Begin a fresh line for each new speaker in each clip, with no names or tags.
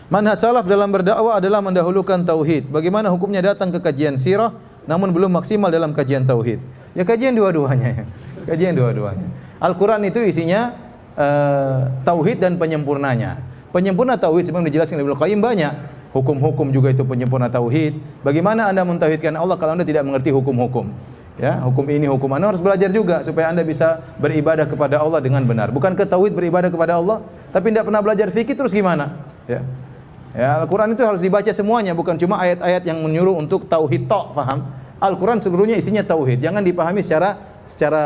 Manhaj salaf dalam berdakwah adalah mendahulukan tauhid. Bagaimana hukumnya datang ke kajian sirah namun belum maksimal dalam kajian tauhid? Ya kajian dua-duanya. Kajian dua-duanya. Al-Qur'an itu isinya tauhid dan penyempurnanya. Penyempurna tauhid sebagaimana dijelaskan oleh Ibnu Qayyim banyak. Hukum-hukum juga itu penyempurna tauhid. Bagaimana Anda mentauhidkan Allah kalau Anda tidak mengerti hukum-hukum? Ya, hukum ini, hukum Anda harus belajar juga supaya Anda bisa beribadah kepada Allah dengan benar. Bukan ke tauhid beribadah kepada Allah, tapi tidak pernah belajar fikih terus gimana? Ya. Ya, Al-Qur'an itu harus dibaca semuanya, bukan cuma ayat-ayat yang menyuruh untuk tauhid tok, paham? Al-Qur'an seluruhnya isinya tauhid. Jangan dipahami secara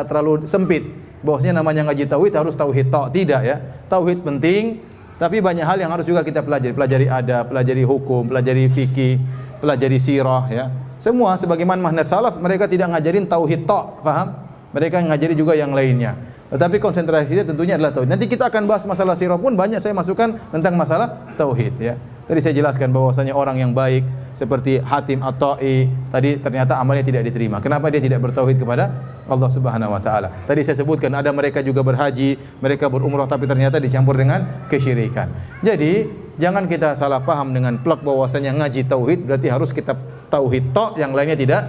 terlalu sempit. Bahwasanya namanya ngaji tauhid harus tauhid tok, tidak ya. Tauhid penting, tapi banyak hal yang harus juga kita pelajari. Pelajari adab, pelajari hukum, pelajari fikih, pelajari sirah ya. Semua sebagaimana manhaj salaf, mereka tidak ngajarin tauhid tok, paham? Mereka ngajari juga yang lainnya. Tetapi konsentrasinya tentunya adalah tauhid. Nanti kita akan bahas masalah sirah pun banyak saya masukkan tentang masalah tauhid ya. Tadi saya jelaskan bahwasanya orang yang baik seperti Hatim At-Tai tadi ternyata amalnya tidak diterima. Kenapa dia tidak bertauhid kepada Allah Subhanahu wa taala? Tadi saya sebutkan ada mereka juga berhaji, mereka berumrah tapi ternyata dicampur dengan kesyirikan. Jadi, jangan kita salah paham dengan plak bahwasanya ngaji tauhid berarti harus kita tauhid tok, yang lainnya tidak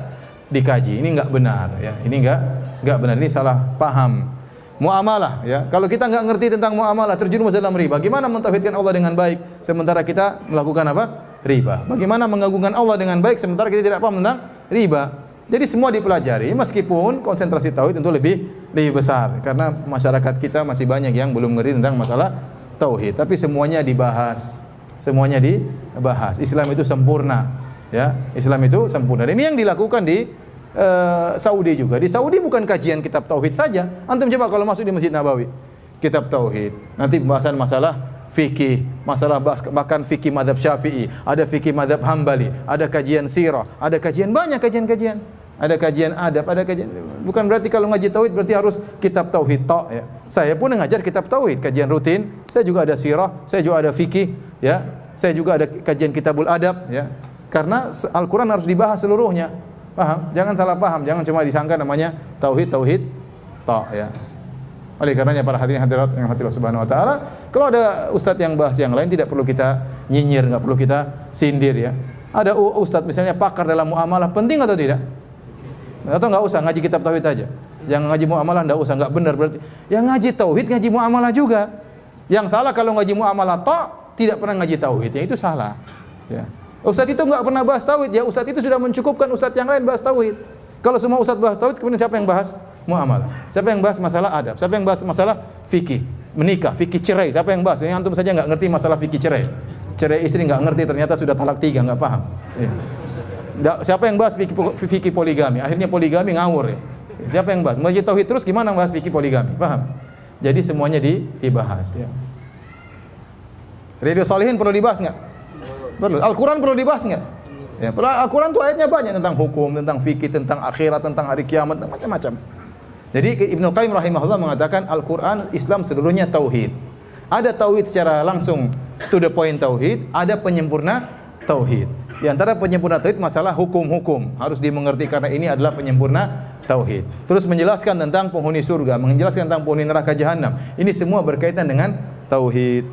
dikaji. Ini enggak benar ya. Ini enggak benar. Ini salah paham. Muamalah ya. Kalau kita enggak ngerti tentang muamalah, terjerumus dalam riba. Bagaimana mentauhidkan Allah dengan baik sementara kita melakukan apa? Riba. Bagaimana mengagungkan Allah dengan baik sementara kita tidak paham tentang riba. Jadi semua dipelajari meskipun konsentrasi tauhid tentu lebih besar karena masyarakat kita masih banyak yang belum ngerti tentang masalah tauhid. Tapi semuanya dibahas. Semuanya dibahas. Islam itu sempurna. Ya, Islam itu sempurna. Dan ini yang dilakukan di Saudi juga. Di Saudi bukan kajian kitab tauhid saja. Antum coba kalau masuk di Masjid Nabawi, kitab tauhid. Nanti pembahasan masalah fikih, masalah bahkan fikih mazhab Syafi'i, ada fikih mazhab Hambali, ada kajian sirah, ada kajian banyak kajian-kajian. Ada kajian adab, ada kajian. Bukan berarti kalau ngaji tauhid berarti harus kitab tauhid tok ya. Saya pun ngajar kitab tauhid, kajian rutin. Saya juga ada sirah, saya juga ada fikih ya. Saya juga ada kajian kitabul adab ya. Karena Al-Qur'an harus dibahas seluruhnya. Paham? Jangan salah paham, jangan cuma disangka namanya tauhid tok ya. Oleh karenanya para hadirin hadirat yang hati Allah Subhanahu wa taala, kalau ada ustaz yang bahas yang lain tidak perlu kita nyinyir, enggak perlu kita sindir ya. Ada ustaz misalnya pakar dalam muamalah, penting atau tidak? Atau enggak usah ngaji kitab tauhid aja. Yang ngaji muamalah enggak usah, enggak benar berarti. Yang ngaji tauhid ngaji muamalah juga. Yang salah kalau ngaji muamalah tok tidak pernah ngaji tauhid, ya itu salah. Ya. Ustaz itu enggak pernah bahas tauhid, ya ustaz itu sudah mencukupkan ustaz yang lain bahas tauhid. Kalau semua ustaz bahas tauhid, kemudian siapa yang bahas muamalah? Siapa yang bahas masalah adab? Siapa yang bahas masalah fikih, menikah, fikih cerai? Siapa yang bahas? Yang antum saja enggak ngerti masalah fikih cerai. Cerai istri enggak ngerti, ternyata sudah talak 3, enggak paham. Ya. Siapa yang bahas fikih poligami? Akhirnya poligami ngawur ya. Siapa yang bahas? Ngaji tauhid terus gimana bahas fikih poligami? Paham? Jadi semuanya dibahas ya. Riyadhus Shalihin perlu dibahas enggak? Perlu. Al-Quran perlu dibahas nggak? Ya, Al-Quran tuh ayatnya banyak tentang hukum, tentang fikih, tentang akhirat, tentang hari kiamat, tentang macam-macam. Jadi Ibnu Qayyim rahimahullah mengatakan Al-Quran Islam seluruhnya tauhid. Ada tauhid secara langsung to the point tauhid, ada penyempurna tauhid. Di antara penyempurna tauhid masalah hukum-hukum harus dimengerti karena ini adalah penyempurna tauhid. Terus menjelaskan tentang penghuni surga, menjelaskan tentang penghuni neraka jahanam. Ini semua berkaitan dengan tauhid.